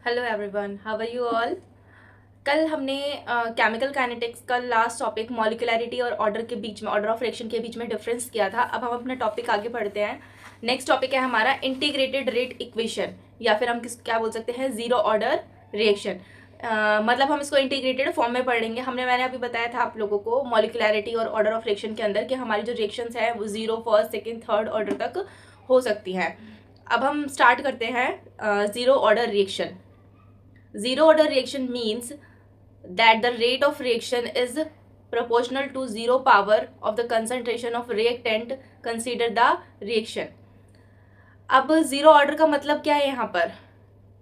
Hello everyone, how are you all. कल हमने chemical kinetics का लास्ट टॉपिक मॉलिक्यूलैरिटी और ऑर्डर के बीच में, ऑर्डर ऑफ रिएक्शन के बीच में डिफरेंस किया था। अब हम अपना टॉपिक आगे बढ़ते हैं। नेक्स्ट टॉपिक है हमारा इंटीग्रेटेड रेट इक्वेशन, या फिर हम क्या बोल सकते हैं, जीरो ऑर्डर रिएक्शन। मतलब हम इसको इंटीग्रेटेड फॉर्म में पढ़ेंगे। मैंने अभी बताया था आप लोगों को मॉलिक्यूलैरिटी और ऑर्डर ऑफ रिएक्शन के अंदर कि हमारी जो रिएक्शंस है वो zero, first, second, third order तक हो सकती हैं। अब हम स्टार्ट करते हैं zero order reaction. Zero order reaction means that the rate of reaction is proportional to zero power of the concentration of reactant. Consider the reaction. अब zero order का मतलब क्या है? यहाँ पर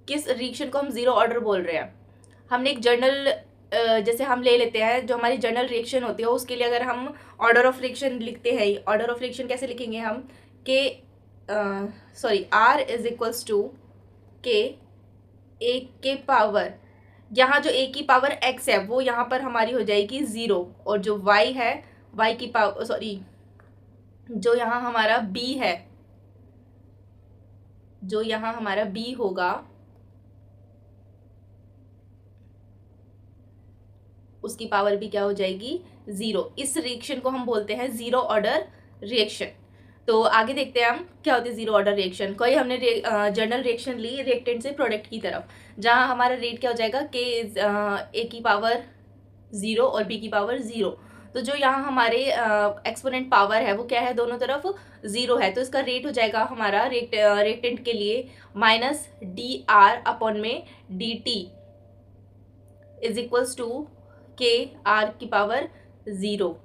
किस रिएक्शन को हम जीरो ऑर्डर बोल रहे हैं? हमने एक जर्नल जैसे हम ले लेते हैं, जो हमारी जर्नल रिएक्शन होती है उसके लिए अगर हम ऑर्डर ऑफ रिएक्शन लिखते हैं, ऑर्डर ऑफ रिएक्शन कैसे लिखेंगे हम? के R इज इक्वल्स टू के एक के पावर, यहाँ जो ए की पावर एक्स है वो यहाँ पर हमारी हो जाएगी ज़ीरो, और जो वाई है, वाई की पावर जो यहाँ हमारा बी है, जो यहाँ हमारा बी होगा उसकी पावर भी क्या हो जाएगी? ज़ीरो। इस रिएक्शन को हम बोलते हैं ज़ीरो ऑर्डर रिएक्शन। तो आगे देखते हैं हम क्या होती है जीरो ऑर्डर रिएक्शन। कोई हमने जर्नल रिएक्शन ली रिएक्टेंट से प्रोडक्ट की तरफ, जहां हमारा रेट क्या हो जाएगा? के ए की पावर ज़ीरो और बी की पावर ज़ीरो। तो जो यहाँ हमारे एक्सपोनेंट पावर है वो क्या है? दोनों तरफ ज़ीरो है, तो इसका रेट हो जाएगा हमारा रिएक्टेंट के लिए माइनस डी आर अपॉन में d t is equals to k r की पावर ज़ीरो।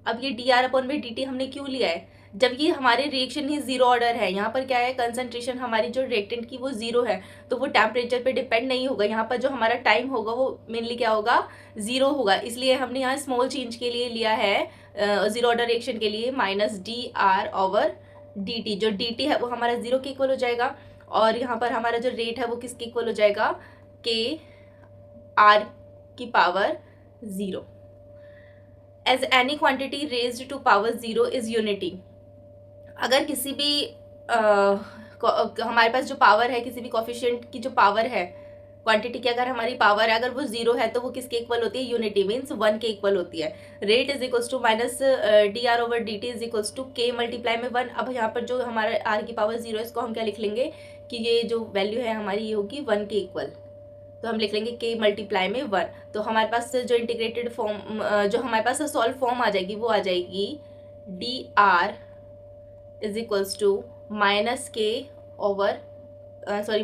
अब ये डी आर अपॉन में डी टी हमने क्यों लिया है? जब ये हमारे रिएक्शन ही जीरो ऑर्डर है, यहाँ पर क्या है, कंसंट्रेशन हमारी जो रिएक्टेंट की वो जीरो है, तो वो टेम्परेचर पे डिपेंड नहीं होगा। यहाँ पर जो हमारा टाइम होगा वो मेनली क्या होगा? जीरो होगा। इसलिए हमने यहाँ स्मॉल चेंज के लिए लिया है जीरो ऑर्डर रिएक्शन के लिए minus d are over d T. जो डी टी है वो हमारा जीरो के इक्वल हो जाएगा, और यहाँ पर हमारा जो रेट है वो किसके इक्वल हो जाएगा? के आर की power zero. As any quantity raised to power zero is unity. अगर किसी भी हमारे पास जो पावर है, किसी भी कोफिशिएंट की जो पावर है, क्वांटिटी की अगर हमारी पावर है, अगर वो जीरो है तो वो किसके इक्वल होती है? यूनिटी, मीन्स वन के इक्वल होती है। Rate is equals to minus d are over d t is equals to k multiply में वन। अब यहाँ पर जो हमारा आर की पावर जीरो है, इसको हम क्या लिख लेंगे कि ये जो वैल्यू है हमारी ये होगी वन के इक्वल, तो हम लिख लेंगे के मल्टीप्लाई में वन। तो हमारे पास जो इंटीग्रेटेड फॉर्म, जो हमारे पास सॉल्व फॉर्म आ जाएगी वो आ जाएगी d r is equals to minus k over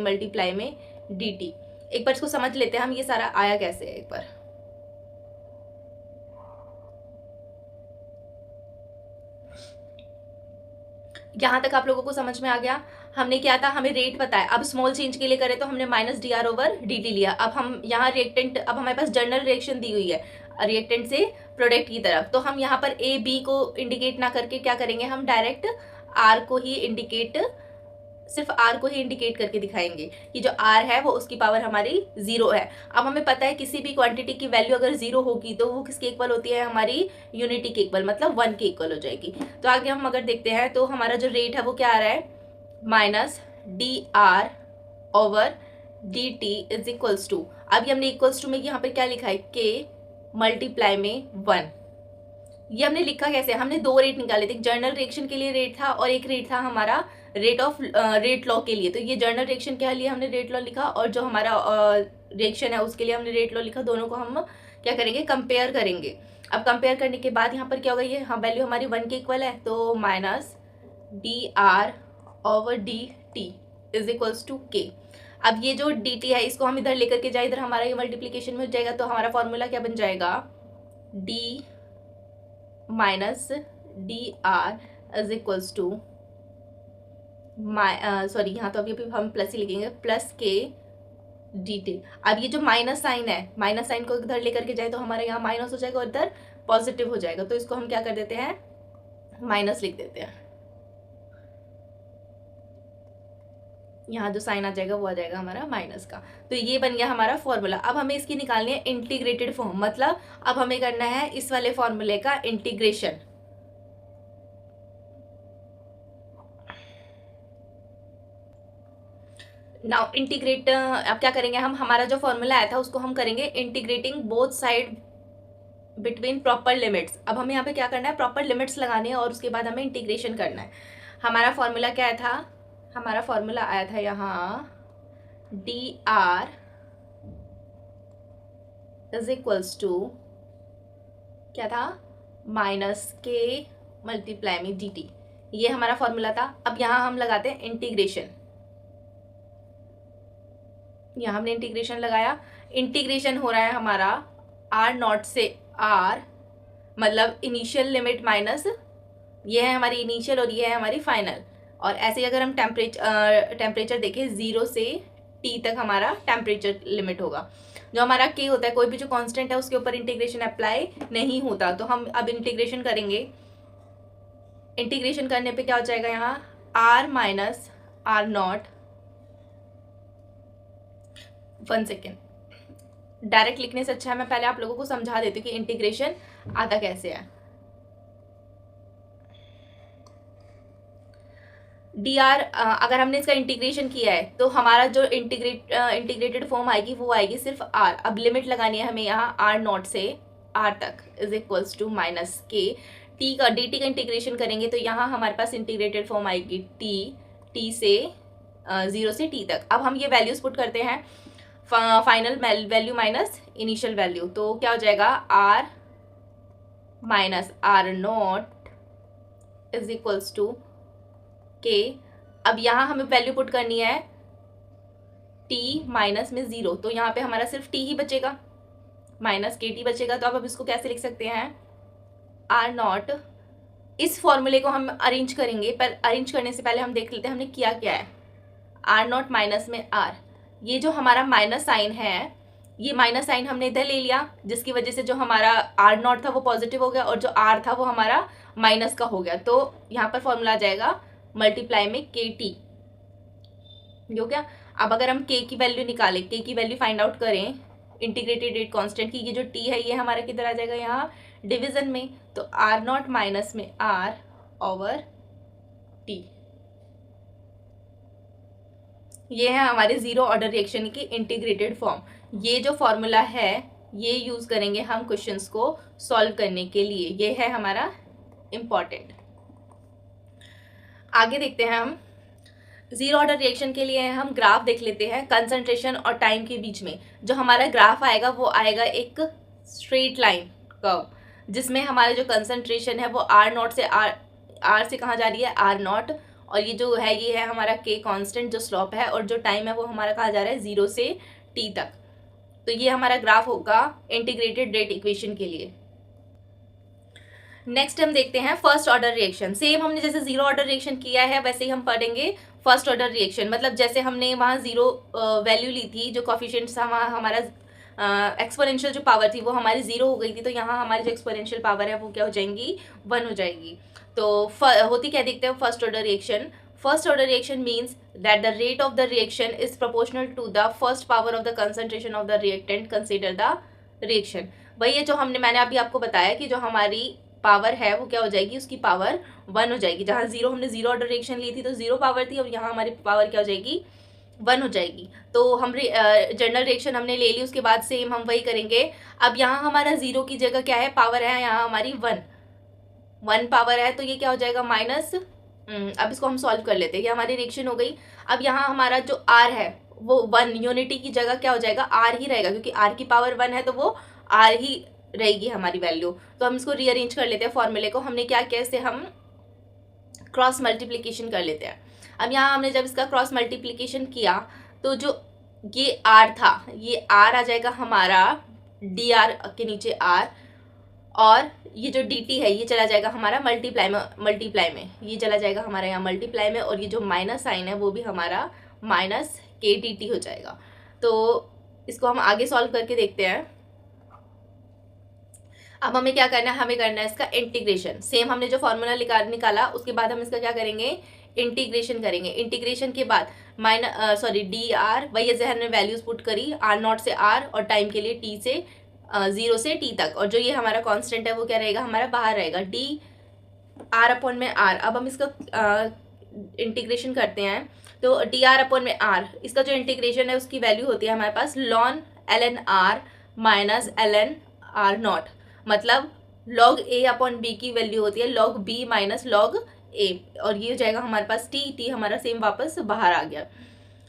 multiply में डी टी। एक बार इसको समझ लेते हैं हम, ये सारा आया कैसे है एक बार। यहाँ तक आप लोगों को समझ में आ गया? हमने क्या था, हमें रेट पता है। अब स्मॉल चेंज के लिए करें तो हमने minus d are over d T लिया। अब हम यहाँ रिएक्टेंट, अब हमारे पास जर्नल रिएक्शन दी हुई है रिएक्टेंट से प्रोडक्ट की तरफ, तो हम यहाँ पर ए बी को इंडिकेट ना करके क्या करेंगे, हम डायरेक्ट आर को ही इंडिकेट, सिर्फ आर को ही इंडिकेट करके दिखाएंगे कि जो आर है वो उसकी पावर हमारी जीरो है। अब हमें पता है किसी भी क्वांटिटी की वैल्यू अगर जीरो होगी तो वो किसके इक्वल होती है? हमारी यूनिटी के इक्वल, मतलब वन के इक्वल हो जाएगी। तो आगे हम अगर देखते हैं तो हमारा जो रेट है वो क्या आ रहा है? Minus d are over d t is equals to, अभी हमने इक्वल्स टू में यहाँ पे क्या लिखा है? के मल्टीप्लाई में वन। ये हमने लिखा कैसे? हमने दो रेट निकाले थे, जर्नल रिएक्शन के लिए रेट था और एक रेट था हमारा रेट लॉ के लिए। तो ये जर्नल रिएक्शन के लिए हमने रेट लॉ लिखा, और जो हमारा रिएक्शन है उसके लिए हमने रेट लॉ लिखा। दोनों को हम क्या करेंगे? कंपेयर करेंगे। अब कंपेयर करने के बाद यहाँ पर क्या होगा? ये वैल्यू हमारी वन के इक्वल है, तो minus d are over d t is equals to k. अब ये जो डी टी है इसको हम इधर लेकर के जाए, इधर हमारा ये मल्टीप्लीकेशन में हो जाएगा, तो हमारा फॉर्मूला क्या बन जाएगा? D minus d r is equals to यहाँ तो अभी हम प्लस ही लिखेंगे, प्लस के डी टी। अब ये जो माइनस साइन है, माइनस साइन को इधर लेकर के जाए तो हमारे यहाँ माइनस हो जाएगा और इधर पॉजिटिव हो जाएगा, तो इसको हम क्या कर देते हैं? माइनस लिख देते हैं। यहाँ जो साइन आ जाएगा वो आ जाएगा हमारा माइनस का। तो ये बन गया हमारा फॉर्मूला। अब हमें इसकी निकालनी है इंटीग्रेटेड फॉर्म, मतलब अब हमें करना है इस वाले फॉर्मूले का इंटीग्रेशन। नाउ इंटीग्रेट, अब क्या करेंगे हम, हमारा जो फॉर्मूला आया था उसको हम करेंगे integrating both side between proper limits. अब हमें यहाँ पे क्या करना है, प्रॉपर लिमिट्स लगानी है और उसके बाद हमें इंटीग्रेशन करना है। हमारा फॉर्मूला क्या था, हमारा फॉर्मूला आया था यहाँ d r is equals to क्या था, माइनस के मल्टीप्लाई में डी टी, ये हमारा फॉर्मूला था। अब यहाँ हम लगाते हैं इंटीग्रेशन, यहाँ हमने इंटीग्रेशन लगाया, इंटीग्रेशन हो रहा है हमारा आर नॉट से आर, मतलब इनिशियल लिमिट माइनस ये है हमारी इनिशियल और ये है हमारी फाइनल। और ऐसे ही अगर हम टेम्परेचर देखें 0 से टी तक हमारा टेम्परेचर लिमिट होगा। जो हमारा के होता है, कोई भी जो कांस्टेंट है उसके ऊपर इंटीग्रेशन अप्लाई नहीं होता। तो हम अब इंटीग्रेशन करेंगे, इंटीग्रेशन करने पे क्या हो जाएगा यहाँ r minus r not, 1 second, direct लिखने से अच्छा है मैं पहले आप लोगों को समझा देती हूँ कि इंटीग्रेशन आता कैसे है। डी आर अगर हमने इसका इंटीग्रेशन किया है तो हमारा जो इंटीग्रेटेड फॉर्म आएगी वो आएगी सिर्फ आर। अब लिमिट लगानी है हमें यहाँ आर नॉट से आर तक इज इक्वल्स टू माइनस के टी का, डी टी का इंटीग्रेशन करेंगे तो यहाँ हमारे पास इंटीग्रेटेड फॉर्म आएगी टी से 0 से टी तक। अब हम ये वैल्यूज पुट करते हैं, final value minus initial value, तो क्या हो जाएगा r minus r not is equals to k. अब यहाँ हमें वैल्यू पुट करनी है टी माइनस में 0, तो यहाँ पे हमारा सिर्फ टी ही बचेगा, माइनस के टी बचेगा। तो अब इसको कैसे लिख सकते हैं, आर नॉट, इस फॉर्मूले को हम अरेंज करेंगे, पर अरेंज करने से पहले हम देख लेते हैं हमने किया क्या है। आर नॉट माइनस में आर, ये जो हमारा माइनस साइन है, ये माइनस साइन हमने इधर ले लिया, जिसकी वजह से जो हमारा आर नॉट था वो पॉजिटिव हो गया और जो आर था वो हमारा माइनस का हो गया। तो यहाँ पर फॉर्मूला आ जाएगा मल्टीप्लाई में के टी, हो गया। अब अगर हम के की वैल्यू निकालें, के की वैल्यू फाइंड आउट करें इंटीग्रेटेड रेट कांस्टेंट की, ये जो टी है ये हमारा किधर आ जाएगा यहाँ डिवीजन में, तो आर नॉट माइनस में आर ओवर टी, ये है हमारे जीरो ऑर्डर रिएक्शन की इंटीग्रेटेड फॉर्म। ये जो फॉर्मूला है ये यूज करेंगे हम क्वेश्चंस को सॉल्व करने के लिए, ये है हमारा इम्पॉर्टेंट। आगे देखते हैं हम जीरो ऑर्डर रिएक्शन के लिए हम ग्राफ देख लेते हैं कंसंट्रेशन और टाइम के बीच में। जो हमारा ग्राफ आएगा वो आएगा एक स्ट्रेट लाइन कर्व, जिसमें हमारा जो कंसंट्रेशन है वो आर नॉट से आर से कहाँ जा रही है आर नॉट, और ये जो है ये है हमारा के कांस्टेंट जो स्लोप है, और जो टाइम है वो हमारा कहाँ जा रहा है 0 से टी तक। तो ये हमारा ग्राफ होगा इंटीग्रेटेड रेट इक्वेशन के लिए। नेक्स्ट हम देखते हैं फर्स्ट ऑर्डर रिएक्शन। सेम हमने जैसे जीरो ऑर्डर रिएक्शन किया है वैसे ही हम पढ़ेंगे फर्स्ट ऑर्डर रिएक्शन। मतलब जैसे हमने वहाँ जीरो वैल्यू ली थी, जो कॉफिशिएंट था वहाँ हमारा एक्सपोनेंशियल जो पावर थी वो हमारी 0 हो गई थी, तो यहाँ हमारी जो एक्सपोनेंशियल पावर है वो क्या हो जाएंगी 1 हो जाएगी। तो होती क्या देखते हैं first order reaction. First order reaction means that the rate of the reaction is proportional to the first power of the concentration of the reactant consider the reaction. वही है जो मैंने अभी आपको बताया कि जो हमारी पावर है वो क्या हो जाएगी, उसकी पावर 1 हो जाएगी। जहाँ हमने जीरो ऑर्डर रिएक्शन ली थी तो 0 पावर थी, और यहाँ हमारी पावर क्या हो जाएगी 1 हो जाएगी। तो हम जनरल रिएक्शन हमने ले ली, उसके बाद सेम हम वही करेंगे। अब यहाँ हमारा 0 की जगह क्या है पावर है, यहाँ हमारी 1 पावर है, तो ये क्या हो जाएगा माइनस। अब इसको हम सॉल्व कर लेते हैं, ये हमारी रिएक्शन हो गई। अब यहाँ हमारा जो आर है वो 1, यूनिटी की जगह क्या हो जाएगा आर ही रहेगा, क्योंकि आर की पावर 1 है तो वो आर ही रहेगी हमारी वैल्यू। तो हम इसको रीअरेंज कर लेते हैं फॉर्मूले को। हमने क्या किया, इससे हम क्रॉस मल्टीप्लिकेशन कर लेते हैं। अब यहाँ हमने जब इसका क्रॉस मल्टीप्लिकेशन किया तो जो ये आर था ये आर आ जाएगा हमारा डी आर के नीचे आर, और ये जो डी टी है ये चला जाएगा हमारा मल्टीप्लाई में ये चला जाएगा हमारा यहाँ मल्टीप्लाई में, और ये जो माइनस साइन है वो भी हमारा माइनस के डी टी हो जाएगा। तो इसको हम आगे सॉल्व करके देखते हैं। अब हमें क्या करना है, हमें करना है इसका इंटीग्रेशन। सेम हमने जो फॉर्मूला निकाला उसके बाद हम इसका क्या करेंगे इंटीग्रेशन करेंगे। इंटीग्रेशन के बाद डी आर, वही जैसे हमने वैल्यूज पुट करी आर नॉट से आर और टाइम के लिए टी से 0 से टी तक, और जो ये हमारा कांस्टेंट है वो क्या रहेगा हमारा बाहर रहेगा डी आर अपॉन में आर। अब हम इसका इंटीग्रेशन करते हैं तो डी आर अपॉन में आर, इसका जो इंटीग्रेशन है उसकी वैल्यू होती है हमारे पास लॉन L N R minus L N R not, मतलब लॉग ए अपॉन बी की वैल्यू होती है log B minus log A, और ये हो जाएगा हमारे पास टी हमारा सेम वापस बाहर आ गया।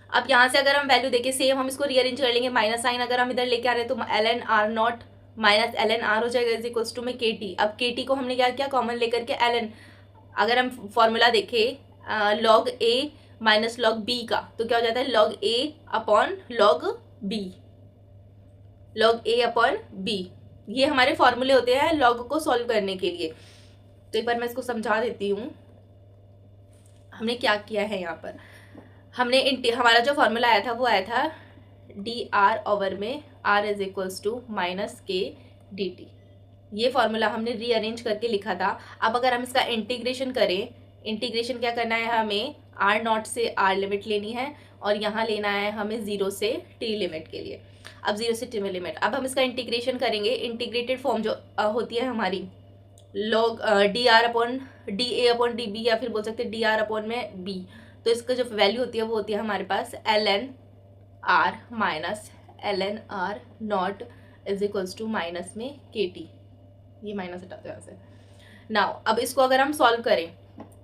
अब यहाँ से अगर हम वैल्यू देखें सेम हम इसको रीअरेंज कर लेंगे, माइनस साइन अगर हम इधर लेके आ रहे हैं तो L N R naught minus L N R हो जाएगा इज इक्वल्स टू में के टी। अब के टी को हमने क्या किया कॉमन लेकर के एल एन, अगर हम फॉर्मूला देखें log A minus log B का तो क्या हो जाता है log A upon log B, log A upon B, ये हमारे फॉर्मूले होते हैं लॉग को सॉल्व करने के लिए। तो एक बार मैं इसको समझा देती हूँ हमने क्या किया है। यहाँ पर हमने हमारा जो फॉर्मूला आया था वो आया था डी आर ओवर में R is equals to minus K D T, ये फॉर्मूला हमने रीअरेंज करके लिखा था। अब अगर हम इसका इंटीग्रेशन करें, इंटीग्रेशन क्या करना है हमें आर नॉट से आर लिमिट लेनी है और यहाँ लेना है हमें 0 से टी लिमिट के लिए। अब 0 से टी लिमिट, अब हम इसका इंटीग्रेशन करेंगे, इंटीग्रेटेड फॉर्म जो होती है हमारी log D are upon D A upon D B, या फिर बोल सकते हैं डी आर अपॉन में बी, तो इसका जो वैल्यू होती है वो होती है हमारे पास L N R minus L N R not is equals to minus में के टी, ये माइनस हटा दो यहाँ से। नाउ अब इसको अगर हम सॉल्व करें,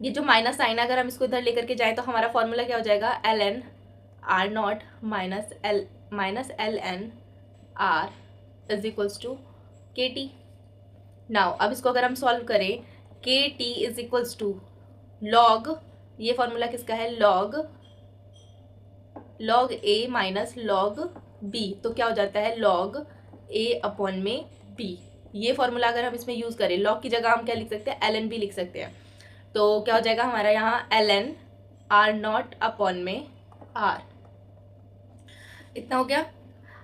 ये जो माइनस साइन अगर हम इसको इधर लेकर के जाएं तो हमारा फॉर्मूला क्या हो जाएगा L N R naught minus L N R is equals to K T. Now अब इसको अगर हम सॉल्व करें K T is equals to log, ये फॉर्मूला किसका है log A minus log B, तो क्या हो जाता है लॉग ए अपॉन में बी। ये फॉर्मूला अगर हम इसमें यूज़ करें लॉग की जगह हम क्या लिख सकते हैं एल एन बी लिख सकते हैं, तो क्या हो जाएगा हमारा यहाँ L N R naught upon में आर, इतना हो गया।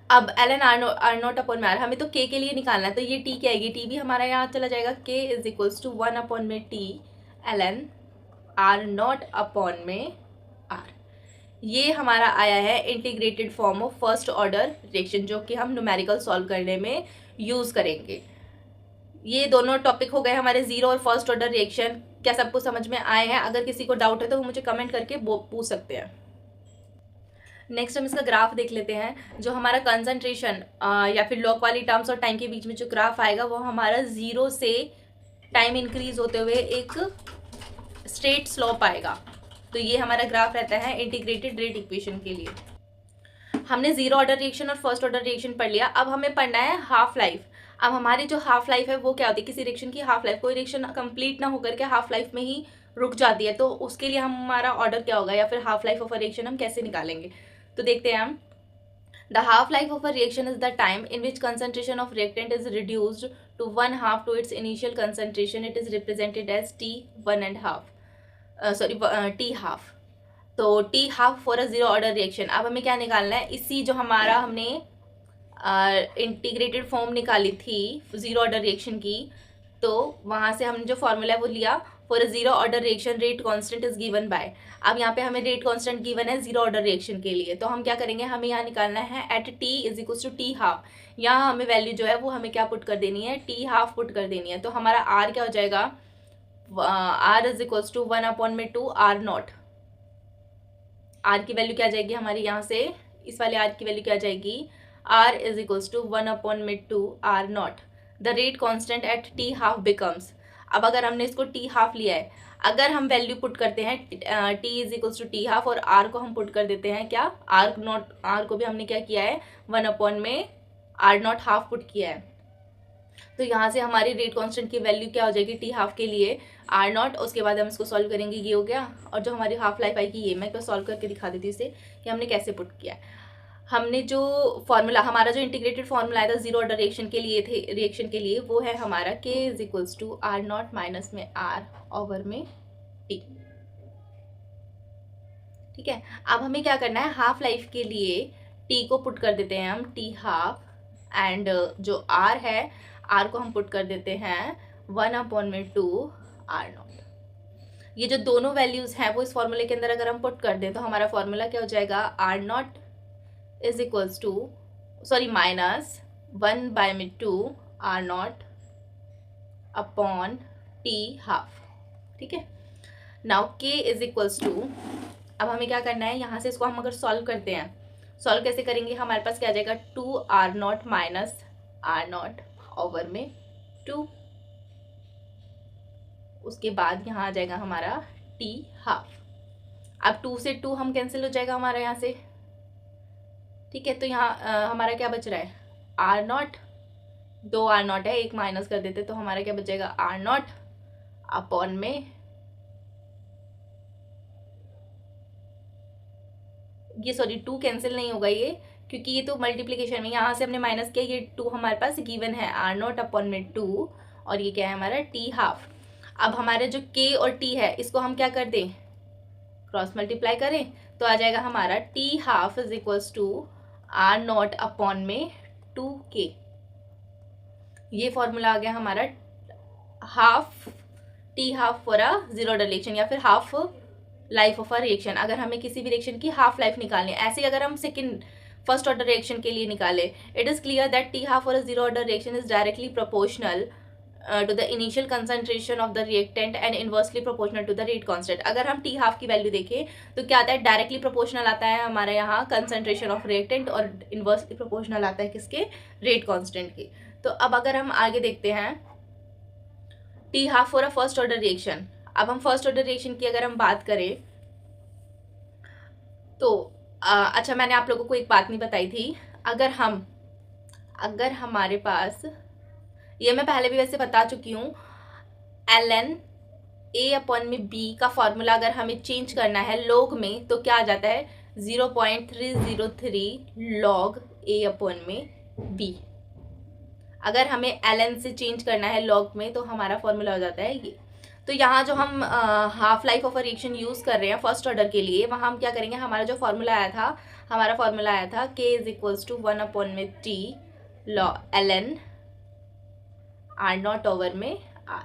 अब L N R naught upon में आर, हमें तो के लिए निकालना है तो ये टी क्या आएगी, टी भी हमारा यहाँ चला जाएगा, K is equals to 1 upon में T L N R naught upon में आर। ये हमारा आया है integrated form of first order reaction जो कि हम न्यूमेरिकल सॉल्व करने में यूज़ करेंगे। ये दोनों टॉपिक हो गए हमारे जीरो और फर्स्ट ऑर्डर रिएक्शन। क्या सबको समझ में आए हैं? अगर किसी को डाउट है तो वो मुझे कमेंट करके पूछ सकते हैं। नेक्स्ट हम इसका ग्राफ देख लेते हैं। जो हमारा कंसंट्रेशन या फिर लॉग वाली टर्म्स और टाइम के बीच में जो ग्राफ आएगा वो हमारा जीरो से टाइम इंक्रीज होते हुए एक स्ट्रेट स्लोप आएगा। तो ये हमारा ग्राफ रहता है इंटीग्रेटेड रेट इक्वेशन के लिए। हमने जीरो ऑर्डर रिएक्शन और फर्स्ट ऑर्डर रिएक्शन पढ़ लिया। अब हमें पढ़ना है हाफ लाइफ। अब हमारी जो हाफ लाइफ है वो क्या होती है? किसी रिएक्शन की हाफ लाइफ, कोई रिएक्शन कंप्लीट ना होकर के हाफ लाइफ में ही रुक जाती है, तो उसके लिए हमारा ऑर्डर क्या होगा या फिर half life of a reaction हम कैसे निकालेंगे? तो देखते हैं हम। The half-life of a reaction is the time in which concentration of reactant is reduced to 1/2 to its initial concentration. It is represented as T 1/2. T half. तो T half for a zero order reaction. अब हमें क्या निकालना है? इसी जो हमारा हमने इंटीग्रेटेड फॉर्म निकाली थी जीरो ऑर्डर रिएक्शन की, तो वहाँ से हमने जो फॉर्मूला है वो लिया। For a zero order reaction rate constant is given by. अब यहाँ पे हमें रेट कांस्टेंट गिवन है जीरो ऑर्डर रिएक्शन के लिए, तो हम क्या करेंगे? हमें यहाँ निकालना है at T is equal to T half. यहाँ हमें वैल्यू जो है वो हमें क्या पुट कर देनी है? टी हाफ पुट कर देनी है। तो हमारा आर क्या हो जाएगा? R is equal to 1/2 R naught. R की वैल्यू क्या आ जाएगी हमारी? यहाँ से इस वाले आर की वैल्यू क्या आ जाएगी? R is equal to 1/2 R naught. The rate constant at T half becomes. अब अगर हमने इसको टी हाफ लिया है, अगर हम वैल्यू पुट करते हैं T is equals to T half और आर को हम पुट कर देते हैं क्या? आर को भी हमने क्या किया है? 1/2 में आर नॉट हाफ पुट किया है। तो यहाँ से हमारी रेट कांस्टेंट की वैल्यू क्या हो जाएगी? टी हाफ के लिए आर नॉट। उसके बाद हम इसको सॉल्व करेंगे, ये हो गया। और जो हमारी हाफ लाइफ आएगी ये मैं सॉल्व करके दिखा देती हूँ इसे कि हमने कैसे पुट किया है। हमने जो फॉर्मूला, हमारा जो इंटीग्रेटेड फॉर्मूला आया था जीरो ऑर्डर रिएक्शन के लिए वो है हमारा K is equals to R naught minus में आर ओवर में टी। ठीक है, अब हमें क्या करना है? हाफ लाइफ के लिए टी को पुट कर देते हैं हम टी हाफ, एंड जो आर है आर को हम पुट कर देते हैं 1/2 आर नॉट। ये जो दोनों वैल्यूज हैं वो इस फॉर्मूले के अंदर अगर हम पुट कर दें तो हमारा फॉर्मूला क्या हो जाएगा? R not is equals to minus 1/2 R naught upon T half. ठीक है, नाउ के इज इक्वल्स टू, अब हमें क्या करना है, यहाँ से इसको हम अगर सॉल्व करते हैं, सॉल्व कैसे करेंगे, हमारे पास क्या आ जाएगा 2r0 माइनस r0 ओवर में 2, उसके बाद यहाँ आ जाएगा हमारा t हाफ। अब 2 से 2 हम कैंसिल हो जाएगा हमारा यहाँ से, ठीक है। तो यहाँ हमारा क्या बच रहा है, r0, 2r0 है, एक माइनस कर देते तो हमारा क्या बचेगा r0 अपॉन में, ये सॉरी 2 कैंसिल नहीं होगा ये, क्योंकि ये तो मल्टीप्लीकेशन में यहाँ से हमने माइनस किया, ये 2 हमारे पास गिवन है r0 अपॉन में 2, और ये क्या है हमारा t हाफ। अब हमारे जो k और t है इसको हम क्या कर दें, क्रॉस मल्टीप्लाई करें, तो आ जाएगा हमारा t half is equals to r0 upon में 2k। ये फॉर्मूला आ गया हमारा half, t half for a zero order reaction, या फिर half life of a reaction. अगर हमें किसी भी रिएक्शन की हाफ लाइफ निकालनी है, ऐसे अगर हम फर्स्ट ऑर्डर रिएक्शन के लिए निकाले, it is clear that T half for a zero order reaction is directly proportional to the initial concentration of the reactant and inversely proportional to the rate constant. अगर हम T half की value देखें तो क्या आता है, directly proportional आता है हमारे यहाँ कंसंट्रेशन ऑफ रिएक्टेंट, और इनवर्सली प्रोपोर्शनल आता है किसके, रेट कांस्टेंट के। तो अब अगर हम आगे देखते हैं T half for a first order reaction, अब हम फर्स्ट ऑर्डर रिएक्शन की अगर हम बात करें तो अच्छा, मैंने आप लोगों को एक बात नहीं बताई थी, अगर हमारे पास, ये मैं पहले भी वैसे बता चुकी हूँ, ln a अपॉन में b का फॉर्मूला अगर हमें चेंज करना है लॉग में तो क्या आ जाता है 0.303 लॉग a अपॉन में b। अगर हमें ln से चेंज करना है लॉग में तो हमारा फॉर्मूला हो जाता है ये। तो यहाँ जो हम half life of a reaction use कर रहे हैं फर्स्ट ऑर्डर के लिए, वहाँ हम क्या करेंगे, हमारा जो फॉर्मूला आया था, k is equals to 1 upon में t ln r0 ओवर में r,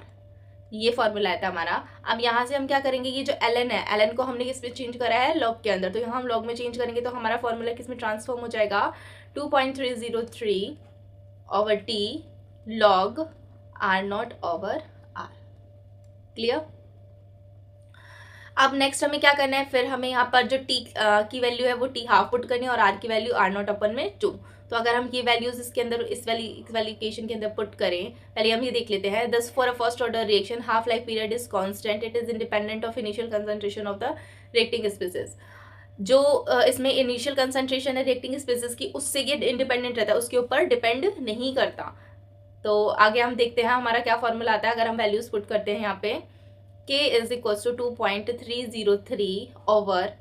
ये फॉर्मूला आया था हमारा। अब यहाँ से हम क्या करेंगे, ये जो ln है, ln को हमने किस में चेंज करा है, लॉग के अंदर, तो यहाँ हम लॉग में चेंज करेंगे तो हमारा फॉर्मूला किस में ट्रांसफॉर्म हो जाएगा, 2.303 over t log r0 over r। Clear. अब नेक्स्ट हमें क्या करना है, फिर हमें यहाँ पर जो t की वैल्यू है वो t हाफ पुट करनी है, और r की वैल्यू r0 अपन में 2। तो अगर हम ये वैल्यूज इसके अंदर इस वाली इक्वेशन के अंदर पुट करें, पहले हम ये देख लेते हैं, दस for a first order reaction half life period is constant, it is independent of initial concentration of the reacting species. जो इसमें इनिशियल कंसंट्रेशन है रिएक्टिंग स्पीसीज की, उससे ये इंडिपेंडेंट रहता है, उसके ऊपर डिपेंड नहीं करता। तो आगे हम देखते हैं हमारा क्या फॉर्मूला आता है, अगर हम वैल्यूज पुट करते हैं यहाँ पे, k is equals to 2.303 over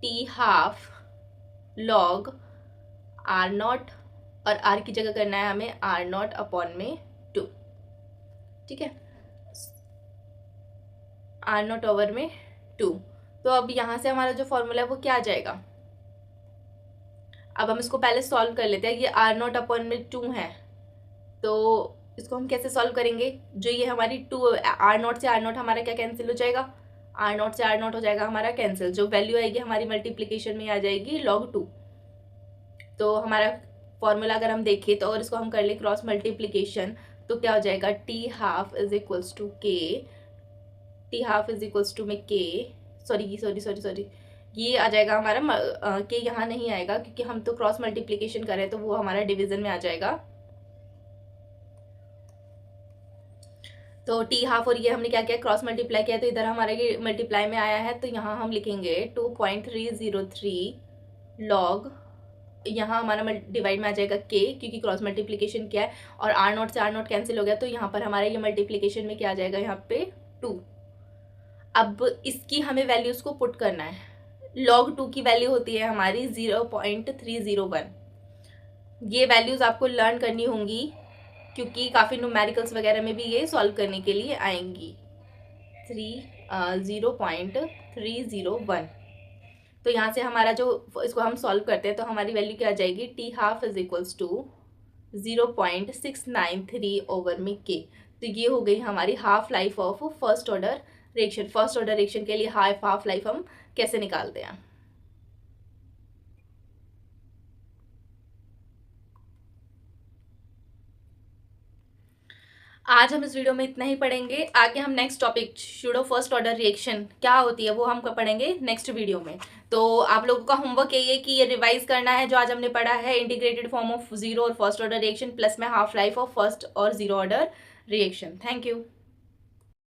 t half log r0, और r की जगह करना है हमें r0 अपॉन में 2, ठीक है, r0 ओवर में 2। तो अब यहाँ से हमारा जो फॉर्मूला है वो क्या आ जाएगा, अब हम इसको पहले सॉल्व कर लेते हैं। ये r0 अपॉन में 2 है, तो इसको हम कैसे सॉल्व करेंगे, जो ये हमारी 2 r0 से r0 हमारा क्या कैंसिल हो जाएगा, r0 से r0 हो जाएगा हमारा कैंसिल, जो वैल्यू आएगी हमारी मल्टीप्लीकेशन में आ जाएगी log 2। तो हमारा फॉर्मूला अगर हम देखें तो, और इसको हम कर ले क्रॉस मल्टीप्लीकेशन, तो क्या हो जाएगा, t half is equals to k, t half is equals to में k, सॉरी ये आ जाएगा हमारा k यहाँ नहीं आएगा क्योंकि हम तो क्रॉस मल्टीप्लीकेशन कर रहे हैं, तो वो हमारा डिवीजन में आ जाएगा। तो t हाफ और ये हमने क्या किया, क्रॉस मल्टीप्लाई किया, तो इधर हमारा ये मल्टीप्लाई में आया है, तो यहाँ हम लिखेंगे 2.303 लॉग, यहाँ हमारा डिवाइड में आ जाएगा k क्योंकि क्रॉस मल्टीप्लीकेशन किया है, और r0 से r0 कैंसिल हो गया, तो यहाँ पर हमारा ये मल्टीप्लीकेशन में क्या आ जाएगा, यहाँ पे 2। अब इसकी हमें वैल्यूज़ को पुट करना है, log 2 की वैल्यू होती है हमारी 0.301। ये वैल्यूज़ आपको लर्न करनी होंगी क्योंकि काफ़ी न्यूमेरिकल्स वगैरह में भी ये सॉल्व करने के लिए आएंगी। 0.301। तो यहाँ से हमारा जो इसको हम सॉल्व करते हैं तो हमारी वैल्यू क्या आ जाएगी, t half is equals to 0.693 over में k। तो ये हो गई हमारी half life of first order reaction. First order reaction के लिए हाफ लाइफ हम कैसे निकालते हैं। आज हम इस वीडियो में इतना ही पढ़ेंगे। आगे हम next topic pseudo first order reaction क्या होती है वो हम पढ़ेंगे नेक्स्ट वीडियो में। तो आप लोगों का होमवर्क यही है कि ये रिवाइज करना है जो आज हमने पढ़ा है, इंटीग्रेटेड फॉर्म ऑफ जीरो और फर्स्ट ऑर्डर रिएक्शन प्लस में हाफ लाइफ ऑफ फर्स्ट और zero order reaction. Thank you.